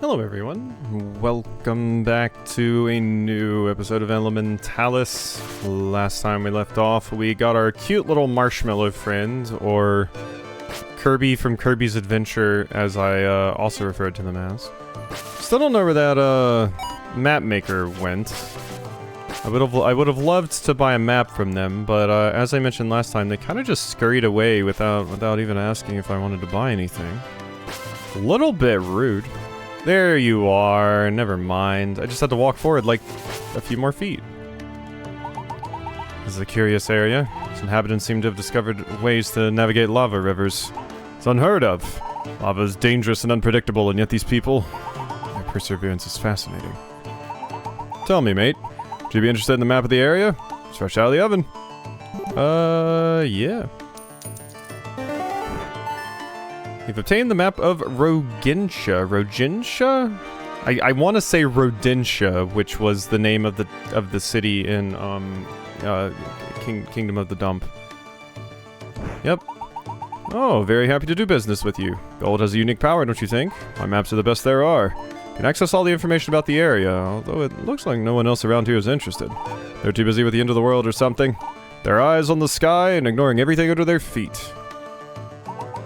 Hello everyone, welcome back to a new episode of Elementallis. Last time we left off, we got our cute little marshmallow friend, or Kirby from Kirby's Adventure, as I also referred to them as. Still don't know where that map maker went. I would have loved to buy a map from them, but as I mentioned last time, they kind of just scurried away without even asking if I wanted to buy anything. A little bit rude. There you are, never mind. I just had to walk forward like a few more feet. This is a curious area. Its inhabitants seem to have discovered ways to navigate lava rivers. It's unheard of. Lava is dangerous and unpredictable, and yet these people, their perseverance is fascinating. Tell me, mate, would you be interested in the map of the area? It's fresh out of the oven. Yeah. We've obtained the map of Rogintia. Rogintia? I want to say Rodentia, which was the name of the city in Kingdom of the Dump. Yep. Oh, very happy to do business with you. Gold has a unique power, don't you think? My maps are the best there are. You can access all the information about the area, although it looks like no one else around here is interested. They're too busy with the end of the world or something. Their eyes on the sky and ignoring everything under their feet.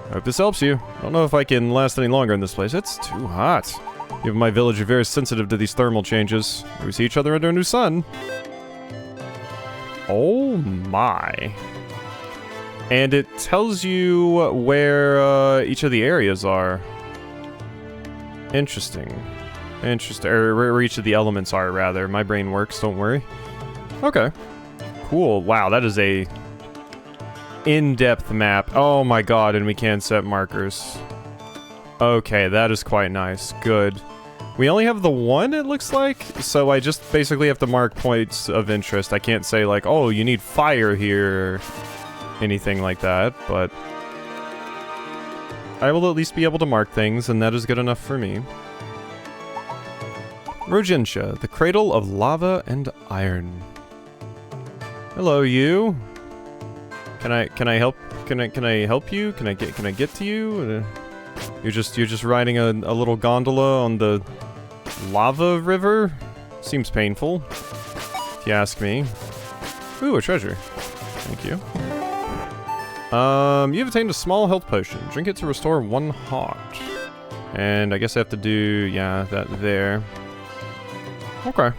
I hope this helps you. I don't know if I can last any longer in this place. It's too hot. People in my village are very sensitive to these thermal changes. We see each other under a new sun. Oh my. And it tells you where each of the areas are. Interesting. Interesting. Or where each of the elements are, rather. My brain works, don't worry. Okay. Cool. Wow, that is a in-depth map. Oh my god, and we can set markers. Okay, that is quite nice. Good. We only have the one, it looks like, so I just basically have to mark points of interest. I can't say like, oh, you need fire here, or anything like that, but I will at least be able to mark things, and that is good enough for me. Rogintia, the cradle of lava and iron. Hello, you. Can I help? Can I help you? Can I get to you? You're just riding a little gondola on the lava river? Seems painful, if you ask me. Ooh, a treasure. Thank you. You've obtained a small health potion. Drink it to restore 1 heart. And I guess I have to do, yeah, that there. Okay.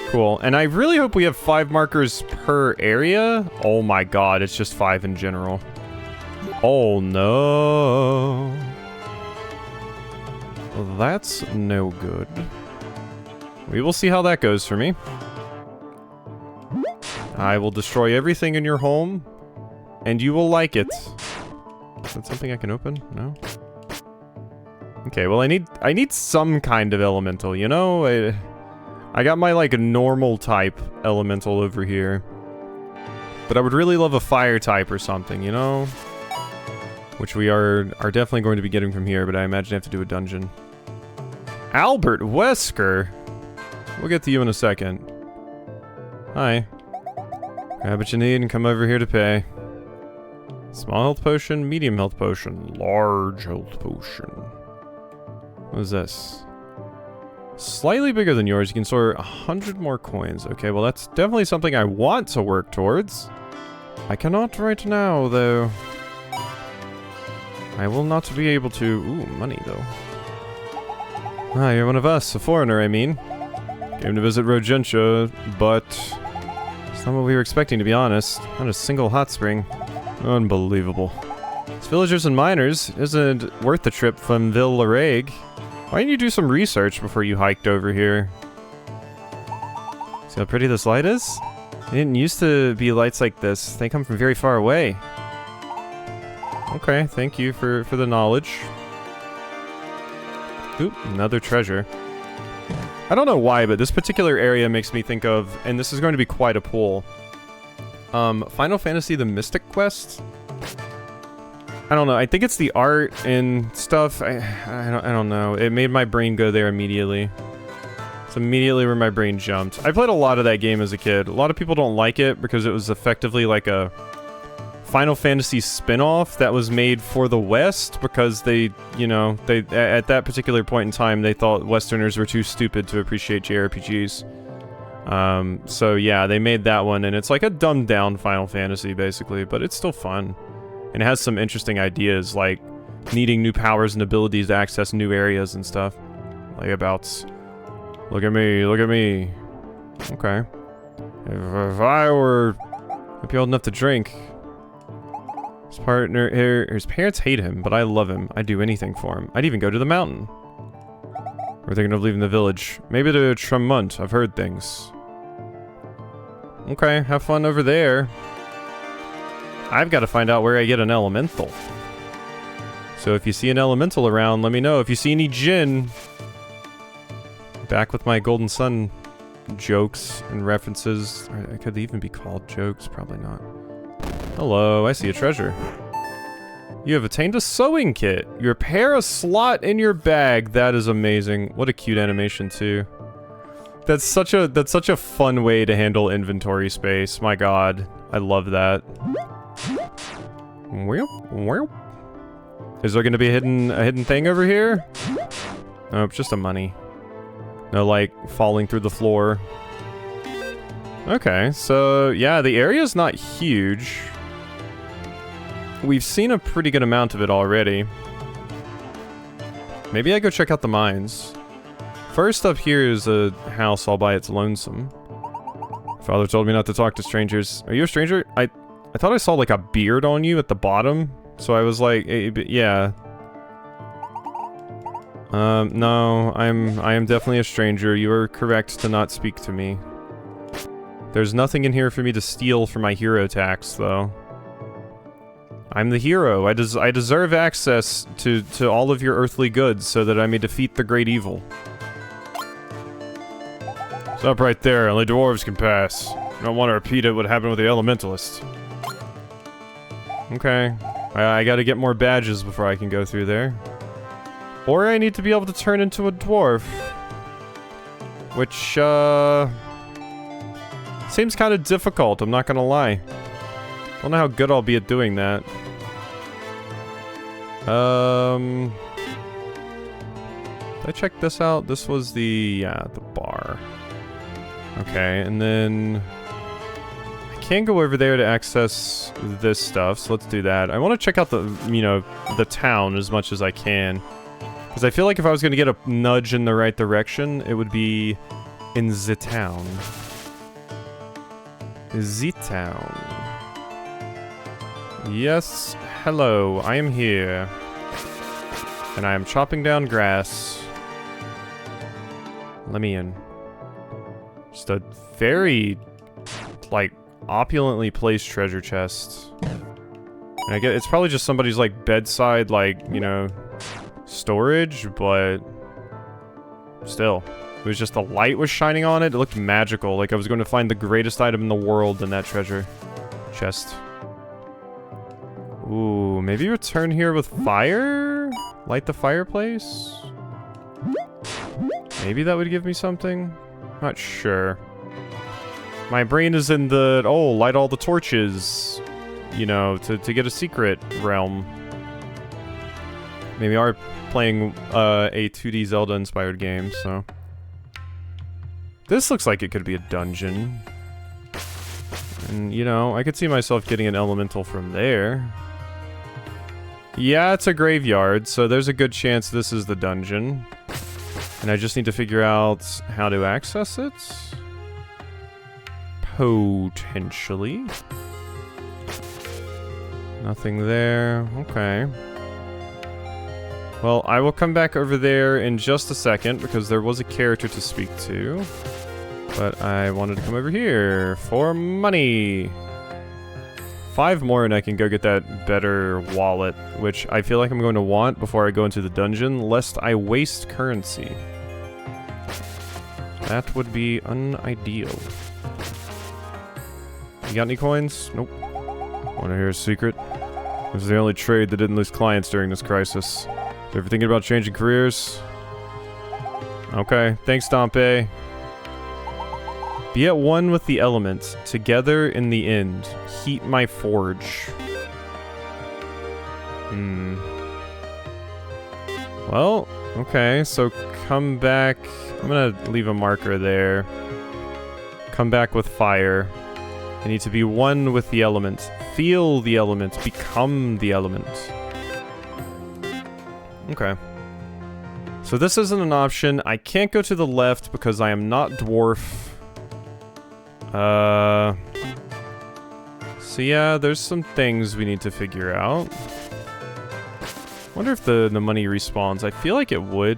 Cool. And I really hope we have 5 markers per area. Oh my god, it's just 5 in general. Oh no. Well, that's no good. We will see how that goes for me. I will destroy everything in your home, and you will like it. Is that something I can open? No? Okay, well I need some kind of elemental, you know? I got my, like, normal type elemental over here. But I would really love a fire type or something, you know? Which we are definitely going to be getting from here, but I imagine I have to do a dungeon. Albert Wesker! We'll get to you in a second. Hi. Grab what you need and come over here to pay. Small health potion, medium health potion, large health potion. What is this? Slightly bigger than yours. You can store 100 more coins. Okay, well that's definitely something I want to work towards. I cannot right now, though. I will not be able to... Ooh, money, though. Ah, you're one of us. A foreigner, I mean. Came to visit Rogintia, but... it's not what we were expecting, to be honest. Not a single hot spring. Unbelievable. It's villagers and miners. Isn't worth the trip from Ville-Lareg. Why didn't you do some research before you hiked over here? See how pretty this light is? It didn't used to be lights like this. They come from very far away. Okay, thank you for the knowledge. Oop, another treasure. I don't know why, but this particular area makes me think of, and this is going to be quite a pull, Final Fantasy the Mystic Quest? I don't know, I think it's the art and stuff, I don't know, it made my brain go there immediately. It's immediately where my brain jumped. I played a lot of that game as a kid. A lot of people don't like it because it was effectively like a Final Fantasy spin-off that was made for the West because they, you know, at that particular point in time, they thought Westerners were too stupid to appreciate JRPGs. So yeah, they made that one, and it's like a dumbed-down Final Fantasy, basically, but it's still fun. And it has some interesting ideas, like needing new powers and abilities to access new areas and stuff. Layabouts. Look at me, look at me. Okay. If I were... I'd be old enough to drink. His partner here, his parents hate him, but I love him. I'd do anything for him. I'd even go to the mountain. We're thinking of leaving the village. Maybe to Tremont. I've heard things. Okay, have fun over there. I've got to find out where I get an elemental. So if you see an elemental around, let me know. If you see any Jin, back with my Golden Sun jokes and references. Could they even be called jokes? Probably not. Hello, I see a treasure. You have attained a sewing kit. You repair a slot in your bag. That is amazing. What a cute animation too. That's such a fun way to handle inventory space. My god. I love that. Is there gonna be a hidden thing over here? Nope, just a money. No, like, falling through the floor. Okay, so, yeah, the area's not huge. We've seen a pretty good amount of it already. Maybe I go check out the mines. First up here is a house all by its lonesome. Father told me not to talk to strangers. Are you a stranger? I thought I saw, like, a beard on you at the bottom. So I was like, yeah. No, I am definitely a stranger. You are correct to not speak to me. There's nothing in here for me to steal for my hero tax, though. I'm the hero. I deserve access to all of your earthly goods so that I may defeat the great evil. Stop right there. Only dwarves can pass. I don't want to repeat it what happened with the Elementalist. Okay. I gotta get more badges before I can go through there. Or I need to be able to turn into a dwarf. Which, seems kind of difficult, I'm not gonna lie. Don't know how good I'll be at doing that. Did I check this out? This was the bar. Okay, and then... I can go over there to access this stuff, so let's do that. I want to check out the, you know, the town as much as I can. Because I feel like if I was going to get a nudge in the right direction, it would be in the town. The town. Yes, hello, I am here. And I am chopping down grass. Let me in. Just a very, like, opulently placed treasure chest. And I get it's probably just somebody's, like, bedside, like, you know, storage, but still. It was just the light was shining on it. It looked magical, like I was going to find the greatest item in the world in that treasure chest. Ooh, maybe return here with fire? Light the fireplace? Maybe that would give me something? Not sure. My brain is in the, oh, light all the torches, you know, to get a secret realm. Maybe we are playing a 2D Zelda-inspired game, so... This looks like it could be a dungeon. And, you know, I could see myself getting an elemental from there. Yeah, it's a graveyard, so there's a good chance this is the dungeon. And I just need to figure out how to access it. Potentially. Nothing there. Okay. Well, I will come back over there in just a second, because there was a character to speak to. But I wanted to come over here for money. 5 more and I can go get that better wallet, which I feel like I'm going to want before I go into the dungeon, lest I waste currency. That would be unideal. You got any coins? Nope. Wanna hear a secret? This is the only trade that didn't lose clients during this crisis. So ever thinking about changing careers? Okay, thanks, Dompe. Be at one with the elements, together in the end. Heat my forge. Well, okay, so come back. I'm gonna leave a marker there. Come back with fire. You need to be one with the element. Feel the element. Become the element. Okay. So this isn't an option. I can't go to the left because I am not dwarf. So yeah, there's some things we need to figure out. Wonder if the money respawns. I feel like it would.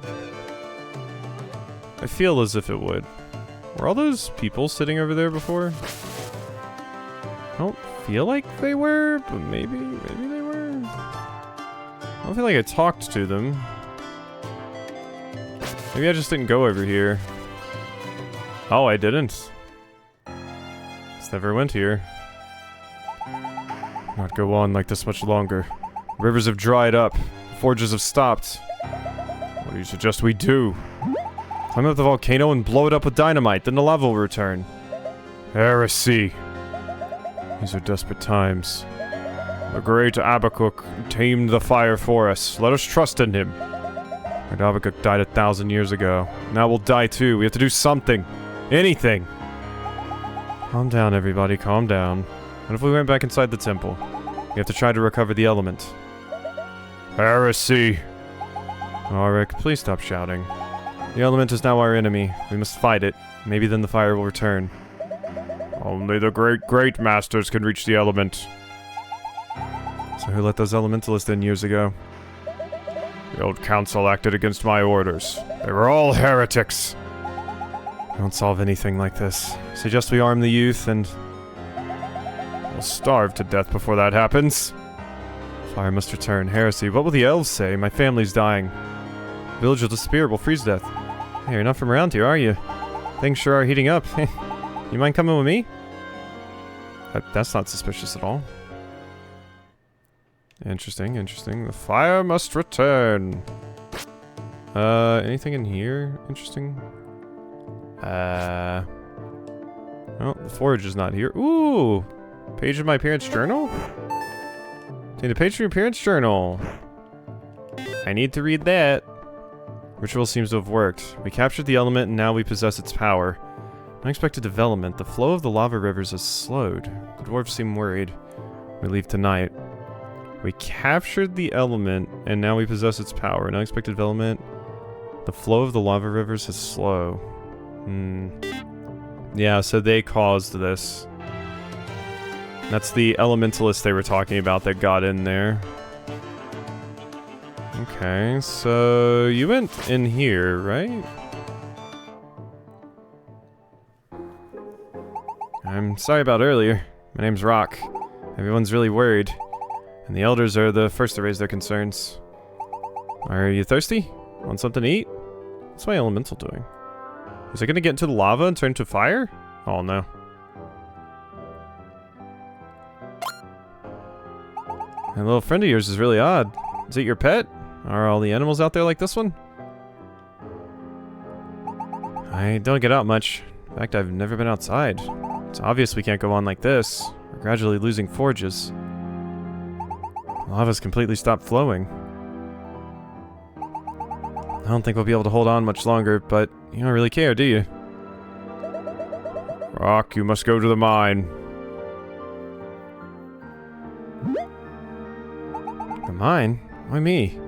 I feel as if it would. Were all those people sitting over there before? I don't feel like they were, but maybe they were. I don't feel like I talked to them. Maybe I just didn't go over here. Oh, I didn't. Just never went here. Not go on like this much longer. Rivers have dried up. Forges have stopped. What do you suggest we do? Climb up the volcano and blow it up with dynamite, then the lava will return. Heresy. These are desperate times. The great Habakkuk tamed the fire for us. Let us trust in him. Great Habakkuk died 1,000 years ago. Now we'll die too. We have to do something. Anything. Calm down, everybody. Calm down. What if we went back inside the temple? We have to try to recover the element. Heresy. Auric, please stop shouting. The element is now our enemy. We must fight it. Maybe then the fire will return. Only the great masters can reach the element. So who let those elementalists in years ago? The old council acted against my orders. They were all heretics. I don't solve anything like this. Suggest we arm the youth and... we'll starve to death before that happens. Fire must return. Heresy. What will the elves say? My family's dying. Village will disappear. We'll freeze to death. Hey, you're not from around here, are you? Things sure are heating up. You mind coming with me? That's not suspicious at all. Interesting, interesting. The fire must return. Anything in here? Interesting. Oh, the forge is not here. Ooh! Page of my parents' journal? Obtain a page from your parents' journal. I need to read that. Ritual seems to have worked. We captured the element and now we possess its power. Unexpected development. The flow of the lava rivers has slowed. The dwarves seem worried. We leave tonight. We captured the element and now we possess its power. Unexpected development. The flow of the lava rivers is slow. Yeah, so they caused this. That's the elementalist they were talking about that got in there. Okay, so you went in here, right? I'm sorry about earlier. My name's Rock. Everyone's really worried. And the elders are the first to raise their concerns. Are you thirsty? Want something to eat? What's my elemental doing? Is it gonna get into the lava and turn to fire? Oh no. That little friend of yours is really odd. Is it your pet? Are all the animals out there like this one? I don't get out much. In fact, I've never been outside. It's obvious we can't go on like this. We're gradually losing forges. Lava's completely stopped flowing. I don't think we'll be able to hold on much longer, but you don't really care, do you? Rock, you must go to the mine. The mine? Why me?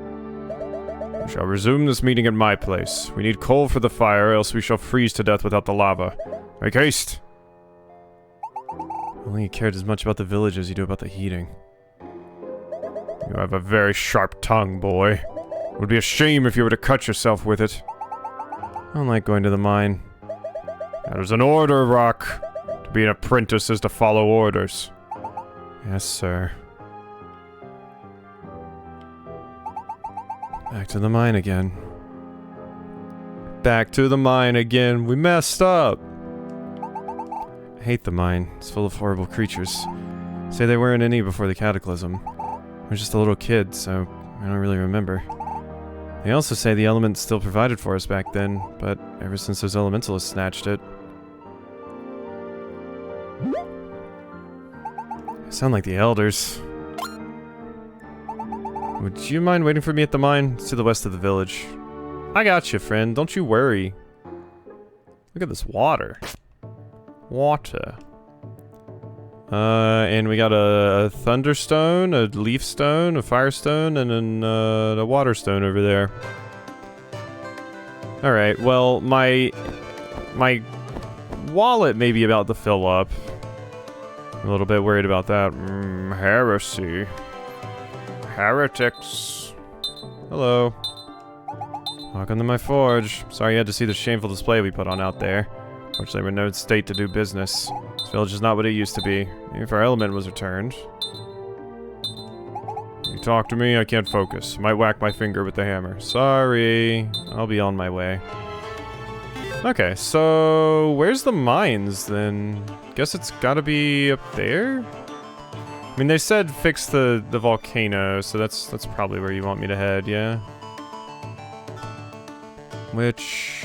We shall resume this meeting at my place. We need coal for the fire, else we shall freeze to death without the lava. Make haste! Only you cared as much about the village as you do about the heating. You have a very sharp tongue, boy. It would be a shame if you were to cut yourself with it. I don't like going to the mine. That is an order, Rock. To be an apprentice is to follow orders. Yes, sir. Back to the mine again. Back to the mine again. We messed up. I hate the mine. It's full of horrible creatures. Say they weren't any before the cataclysm. I was just a little kid, so I don't really remember. They also say the element still provided for us back then, but ever since those elementalists snatched it. I sound like the elders. Would you mind waiting for me at the mine? It's to the west of the village. I got you, friend. Don't you worry. Look at this water. Water. And we got a thunderstone, a leaf stone, a firestone, and then a water stone over there. Alright, well, my wallet may be about to fill up. I'm a little bit worried about that. Heresy. Heretics. Hello. Welcome to my forge. Sorry you had to see the shameful display we put on out there. Fortunately, we're in no state to do business. This village is not what it used to be. Even if our element was returned. You talk to me, I can't focus. Might whack my finger with the hammer. Sorry. I'll be on my way. Okay, so where's the mines then? Guess it's gotta be up there? I mean, they said fix the volcano, so that's probably where you want me to head, yeah? Which...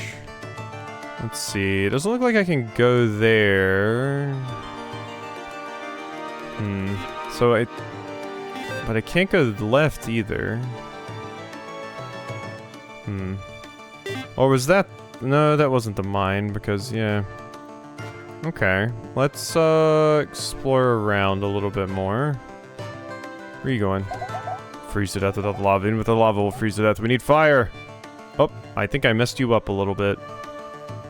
let's see, it doesn't look like I can go there. So but I can't go left either. Or was that... no, that wasn't the mine, because, yeah. Okay, let's, explore around a little bit more. Where are you going? Freeze to death without the lava. In with the lava, we'll freeze to death. We need fire! Oh, I think I messed you up a little bit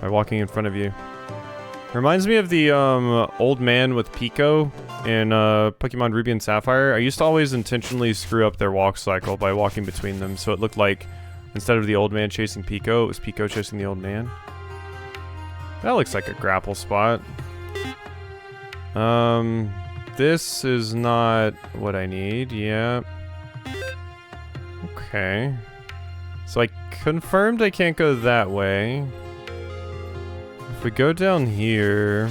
by walking in front of you. Reminds me of the, old man with Pico in, Pokemon Ruby and Sapphire. I used to always intentionally screw up their walk cycle by walking between them, so it looked like instead of the old man chasing Pico, it was Pico chasing the old man. That looks like a grapple spot. This is not what I need, yeah. Okay. So I confirmed I can't go that way. If we go down here...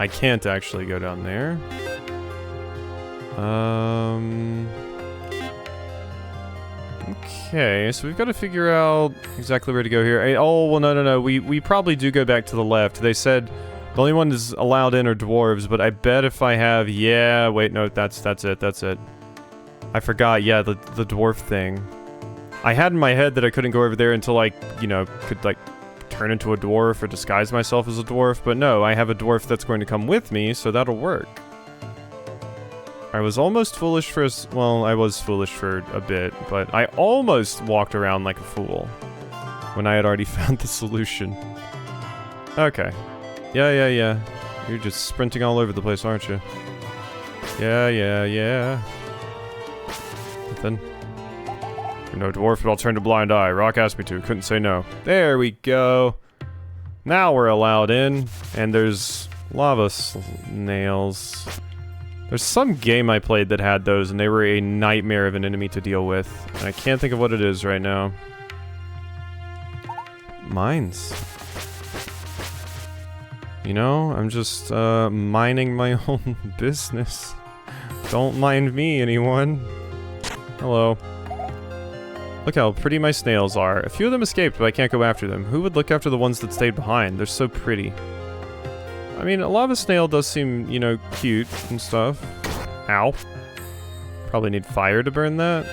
I can't actually go down there. Okay, so we've got to figure out exactly where to go here. Oh, well, no. We probably do go back to the left. They said the only one that's allowed in are dwarves, but I bet if I have... yeah, wait, no, that's it. I forgot, yeah, the dwarf thing. I had in my head that I couldn't go over there until I, you know, could, like, turn into a dwarf or disguise myself as a dwarf, but no, I have a dwarf that's going to come with me, so that'll work. I was almost foolish for well, I was foolish for a bit, but I almost walked around like a fool when I had already found the solution. Okay. Yeah. You're just sprinting all over the place, aren't you? Yeah. Nothing. You're no dwarf, but I'll turn a blind eye. Rock asked me to. Couldn't say no. There we go. Now we're allowed in, and there's lava snails. There's some game I played that had those, and they were a nightmare of an enemy to deal with. And I can't think of what it is right now. Mines. You know, I'm just, minding my own business. Don't mind me, anyone. Hello. Look how pretty my snails are. A few of them escaped, but I can't go after them. Who would look after the ones that stayed behind? They're so pretty. I mean, a lava snail does seem, you know, cute and stuff. Ow. Probably need fire to burn that.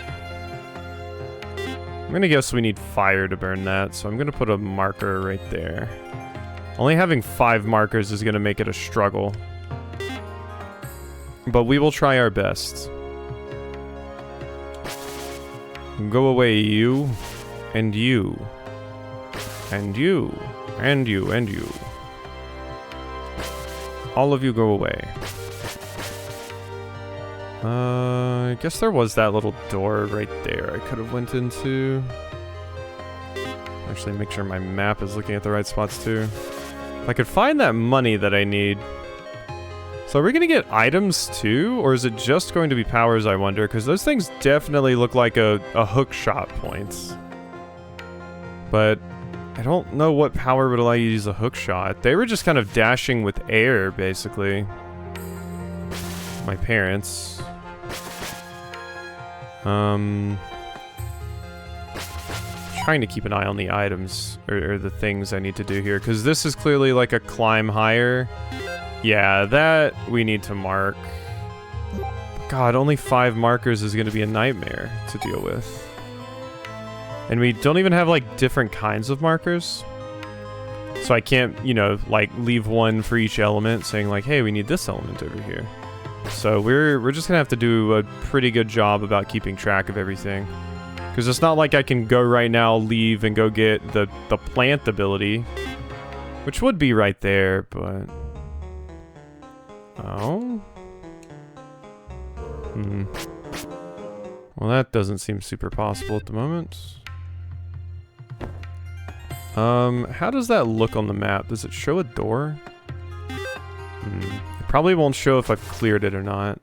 I'm gonna guess we need fire to burn that, so I'm gonna put a marker right there. Only having 5 markers is gonna make it a struggle. But we will try our best. Go away, you. And you. And you. And you. And you. All of you go away. I guess there was that little door right there I could have went into. Actually, make sure my map is looking at the right spots too. If I could find that money that I need. So are we gonna get items too? Or is it just going to be powers, I wonder? Because those things definitely look like a hook shot points. But I don't know what power would allow you to use a hook shot. They were just kind of dashing with air, basically. My parents. Trying to keep an eye on the items, or the things I need to do here, because this is clearly like a climb higher. Yeah, that we need to mark. God, only 5 markers is going to be a nightmare to deal with. And we don't even have, like, different kinds of markers. So I can't, you know, like, leave one for each element saying, like, hey, we need this element over here. So we're just going to have to do a pretty good job about keeping track of everything. Because it's not like I can go right now, leave, and go get the plant ability. Which would be right there, but... Oh? Well, that doesn't seem super possible at the moment. How does that look on the map? Does it show a door? It probably won't show if I've cleared it or not.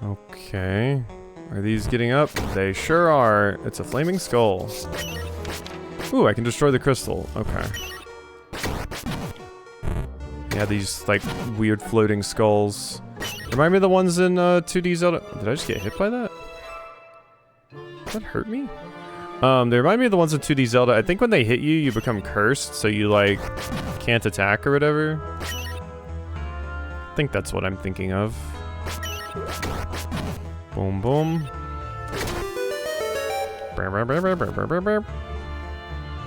Okay. Are these getting up? They sure are. It's a flaming skull. Ooh, I can destroy the crystal. Okay. Yeah, these, like, weird floating skulls. Remind me of the ones in 2D Zelda. Did I just get hit by that? Did that hurt me? They remind me of the ones in 2D Zelda. I think when they hit you, you become cursed, so you, like, can't attack or whatever. I think that's what I'm thinking of. Boom, boom.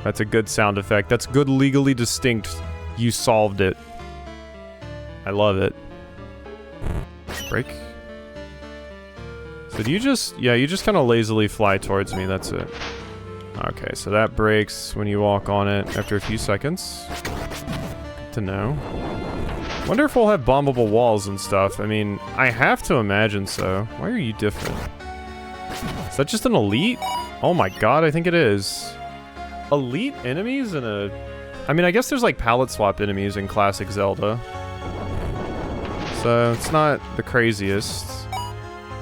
That's a good sound effect. That's good, legally distinct. You solved it. I love it. Break. So do you just... Yeah, you just kind of lazily fly towards me. That's it. Okay, so that breaks when you walk on it after a few seconds. Good to know. Wonder if we'll have bombable walls and stuff. I mean, I have to imagine so. Why are you different? Is that just an elite? Oh my god, I think it is. Elite enemies in a... I mean, I guess there's like palette swap enemies in classic Zelda. So it's not the craziest.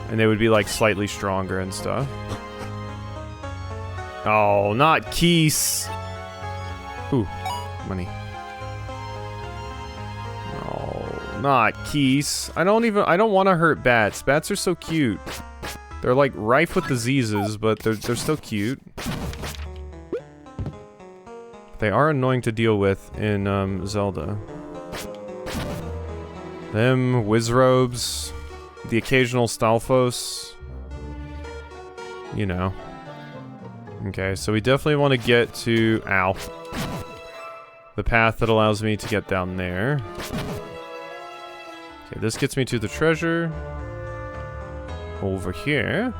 And they would be like slightly stronger and stuff. Oh, not Keese. Ooh, money. Oh, not Keese. I don't want to hurt bats. Bats are so cute. They're like rife with diseases, but they're still cute. They are annoying to deal with in Zelda. Them, Wizrobes, the occasional Stalfos. You know. Okay, so we definitely want to get to... Ow. The path that allows me to get down there. Okay, this gets me to the treasure. Over here.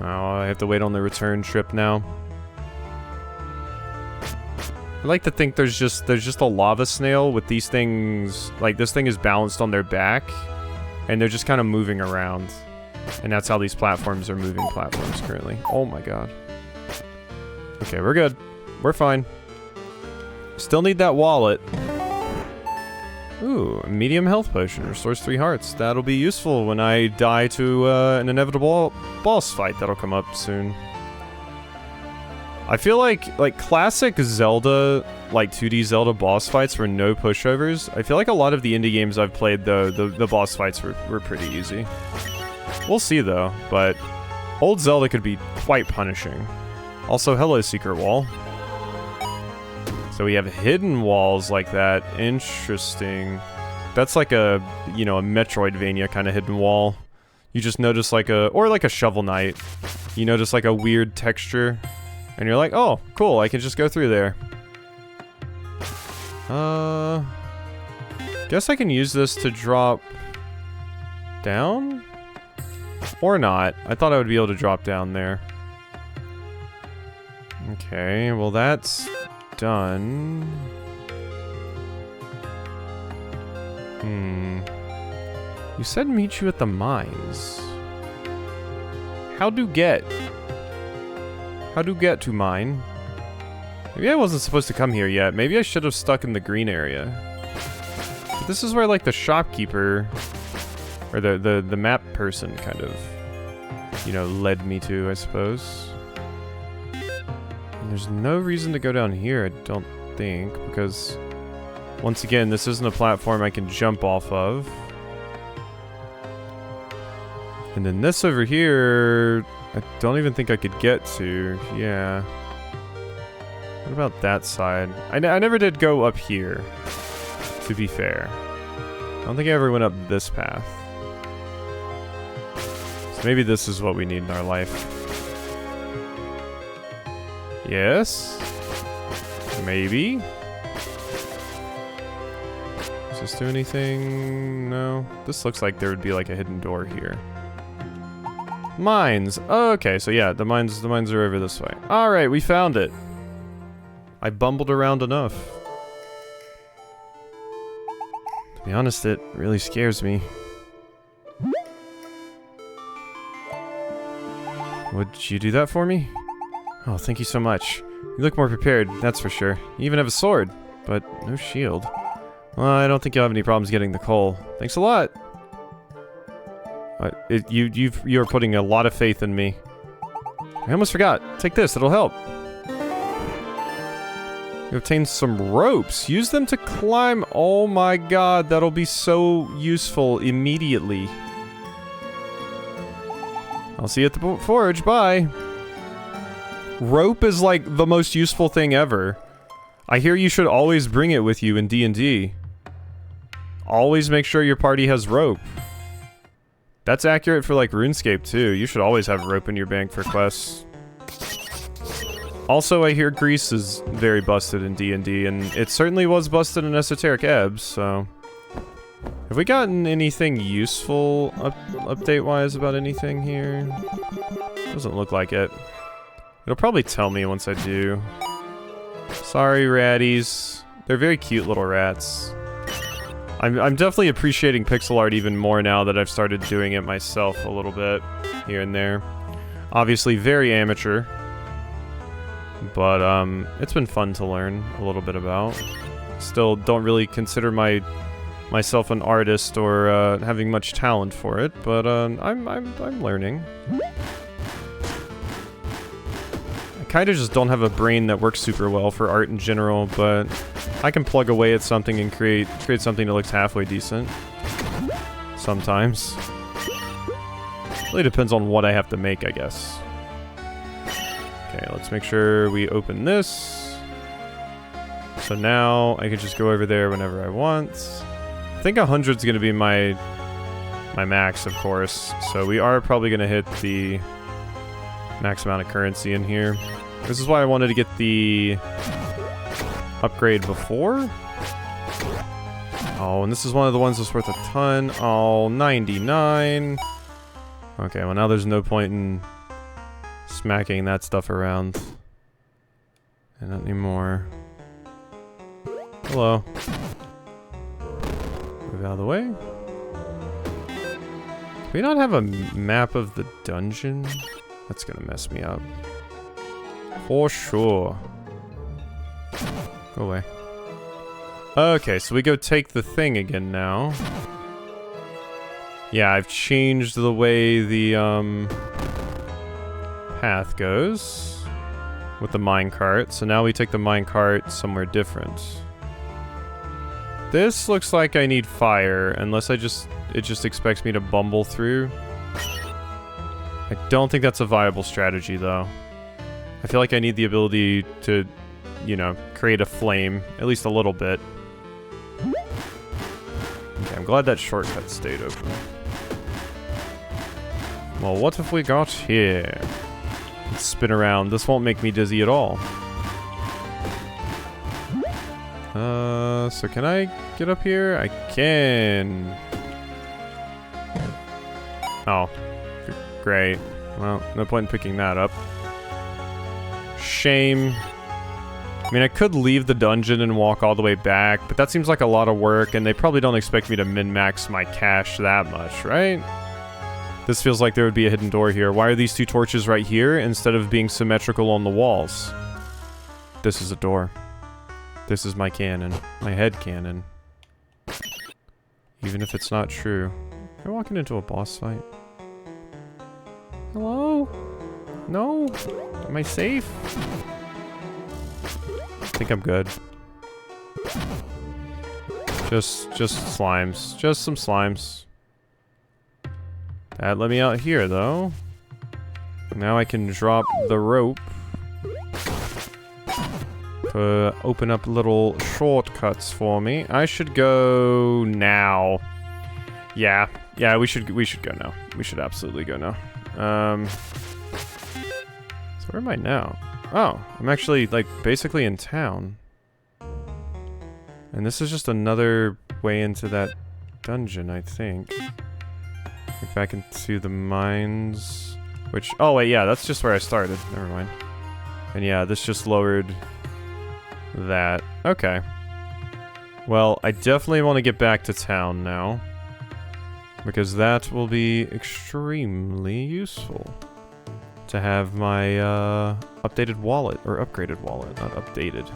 Oh, I have to wait on the return trip now. I like to think there's just a lava snail with these things, like this thing is balanced on their back, and they're just kind of moving around. And that's how these platforms are moving platforms currently. Oh my god. Okay, we're good. We're fine. Still need that wallet. Ooh, a medium health potion. Restores 3 hearts. That'll be useful when I die to an inevitable boss fight that'll come up soon. I feel like classic Zelda, like 2D Zelda boss fights were no pushovers. I feel like a lot of the indie games I've played, though, the boss fights were pretty easy. We'll see, though, but old Zelda could be quite punishing. Also, hello, Secret Wall. So we have hidden walls like that. Interesting. That's like a, you know, a Metroidvania kind of hidden wall. You just notice like or like a Shovel Knight. You notice like a weird texture. And you're like, oh, cool, I can just go through there. Guess I can use this to drop down? Or not. I thought I would be able to drop down there. Okay, well that's done. You said meet you at the mines. How do get to mine? Maybe I wasn't supposed to come here yet. Maybe I should have stuck in the green area. But this is where like the shopkeeper or the map person kind of, you know, led me to, I suppose. And there's no reason to go down here, I don't think, because once again, this isn't a platform I can jump off of. And then this over here, I don't even think I could get to. Yeah. What about that side? I never did go up here, to be fair. I don't think I ever went up this path. So maybe this is what we need in our life. Yes? Maybe? Does this do anything? No. This looks like there would be like a hidden door here. Mines! Oh, okay, so yeah, the mines are over this way. Alright, we found it. I bumbled around enough. To be honest, it really scares me. Would you do that for me? Oh, thank you so much. You look more prepared, that's for sure. You even have a sword, but no shield. Well, I don't think you'll have any problems getting the coal. Thanks a lot! You're putting a lot of faith in me. I almost forgot. Take this, it'll help. You obtained some ropes. Use them to climb. Oh my god, that'll be so useful immediately. I'll see you at the forge. Bye. Rope is like the most useful thing ever. I hear you should always bring it with you in D&D. Always make sure your party has rope. That's accurate for like RuneScape too. You should always have rope in your bank for quests. Also, I hear grease is very busted in D&D, and it certainly was busted in Esoteric Ebbs, so... Have we gotten anything useful update-wise about anything here? Doesn't look like it. It'll probably tell me once I do. Sorry, ratties. They're very cute little rats. I'm definitely appreciating pixel art even more now that I've started doing it myself a little bit, here and there. Obviously very amateur. But, it's been fun to learn a little bit about. Still don't really consider myself an artist or, having much talent for it, but, I'm learning. I kinda just don't have a brain that works super well for art in general, but I can plug away at something and create something that looks halfway decent. Sometimes. Really depends on what I have to make, I guess. Okay, let's make sure we open this. So now I can just go over there whenever I want. I think 100's gonna be my max, of course. So we are probably gonna hit the max amount of currency in here. This is why I wanted to get the upgrade before. Oh, and this is one of the ones that's worth a ton. Oh, 99. Okay, well now there's no point in smacking that stuff around. And not anymore. Hello. Move out of the way. Do we not have a map of the dungeon? That's gonna mess me up. For sure. Go away. Okay, so we go take the thing again now. Yeah, I've changed the way the, path goes with the minecart. So now we take the minecart somewhere different. This looks like I need fire, unless it just expects me to bumble through. I don't think that's a viable strategy, though. I feel like I need the ability to, you know, create a flame, at least a little bit. Okay, I'm glad that shortcut stayed open. Well, what have we got here? Let's spin around. This won't make me dizzy at all. So can I get up here? I can. Oh. Great. Well, no point in picking that up. Shame. I mean, I could leave the dungeon and walk all the way back, but that seems like a lot of work, and they probably don't expect me to min-max my cash that much, right? This feels like there would be a hidden door here. Why are these two torches right here instead of being symmetrical on the walls? This is a door. This is my cannon. My head cannon. Even if it's not true. Am I walking into a boss fight? Hello? No? Am I safe? I think I'm good. Just slimes. Just some slimes. That let me out here, though. Now I can drop the rope. open up little shortcuts for me. I should go now. Yeah, we should go now. We should absolutely go now. So where am I now? Oh, I'm actually, like, basically in town. And this is just another way into that dungeon, I think. Like back into the mines. Which, oh wait, yeah, that's just where I started. Never mind. And yeah, this just lowered that. Okay. Well, I definitely want to get back to town now. Because that will be extremely useful. To have my updated wallet, or upgraded wallet, not updated.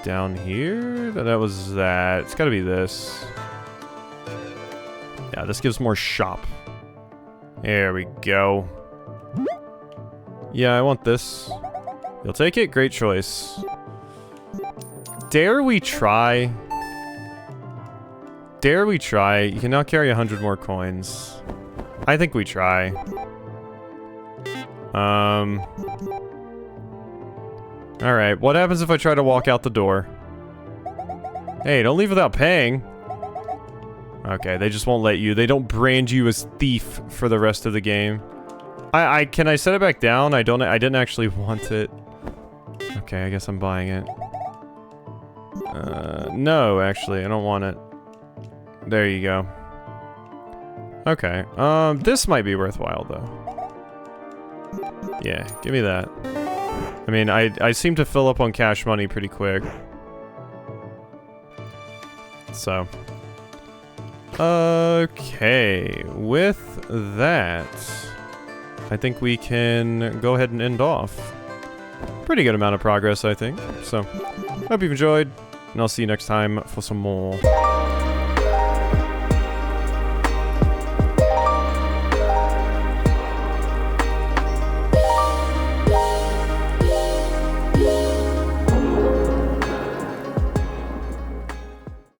Down here? That was that. It's gotta be this. Yeah, this gives more shop. There we go. Yeah, I want this. You'll take it? Great choice. Dare we try? Dare we try? You can now carry 100 more coins. I think we try. Alright, what happens if I try to walk out the door? Hey, don't leave without paying. Okay, they just won't let you. They don't brand you as thief for the rest of the game. Can I set it back down? I didn't actually want it. Okay, I guess I'm buying it. No, actually, I don't want it. There you go. Okay, this might be worthwhile, though. Yeah, give me that. I mean, I seem to fill up on cash money pretty quick. So. Okay, with that, I think we can go ahead and end off. Pretty good amount of progress, I think. So, hope you've enjoyed, and I'll see you next time for some more.